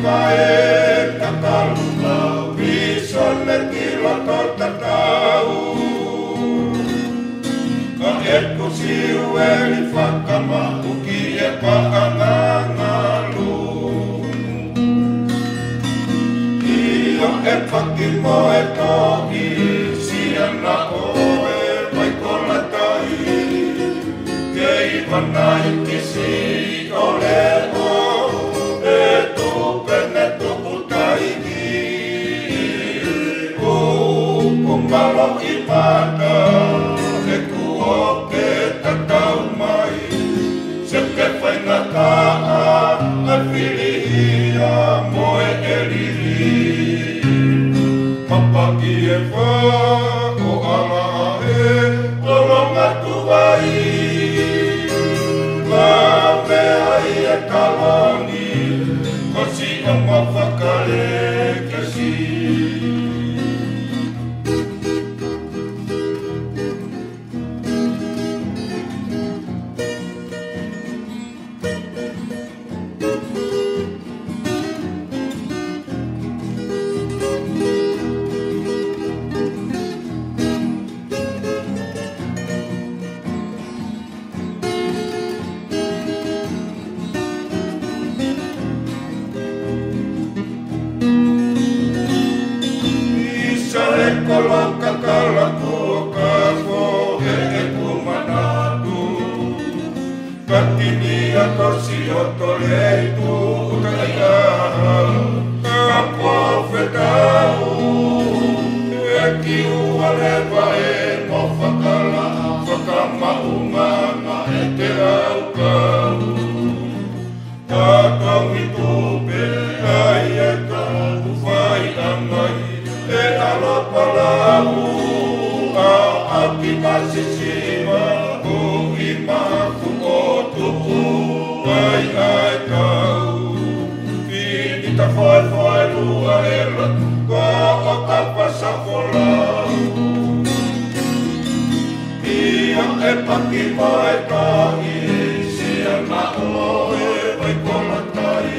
vae kakaluma visone kilo totatau ka etku siueli fakama uki e paangangalu iyo e fakimo e tohi siana oe vaikola tai kei vanai kisi ole o Kumbalo imada e kuoke tatau mai Seke whainga kaa a whirihia moe e riri Mapaki e wha o ala e olonga tuwai Lawe ai e kaloni Kosi o mawhakare kesi Kolong kakala kuka fohe e kumanatu Katini ato si otoleitu utaya Kapo fetau E kiua lewa e mo fakala Fakama umanga e te au kau Kakau itu be ai e kau Ufai angai e alopalau au aki masisima o imaku o tuku ai ai kau Finita foi lua ela ko o kapasa kolau Ia e paki mai tahi siana oe vai kolatai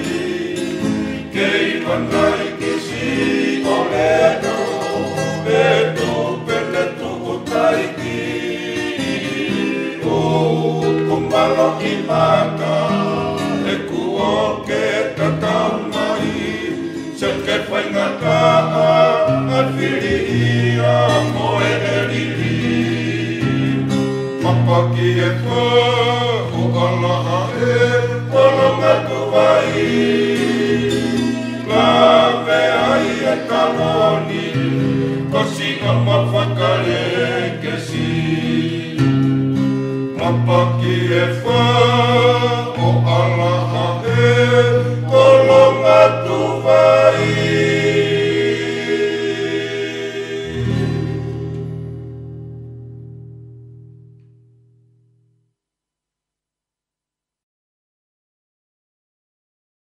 Kei vanai kisi ole Kumbalo imaka e kuoke tatau mai Seke whainga kaa a whirihia moe e riri Mapaki e wha o alaha e olonga tuwai Lawe ai e kaloni Kosi o mawhakare kesi Mapaki e wha o ala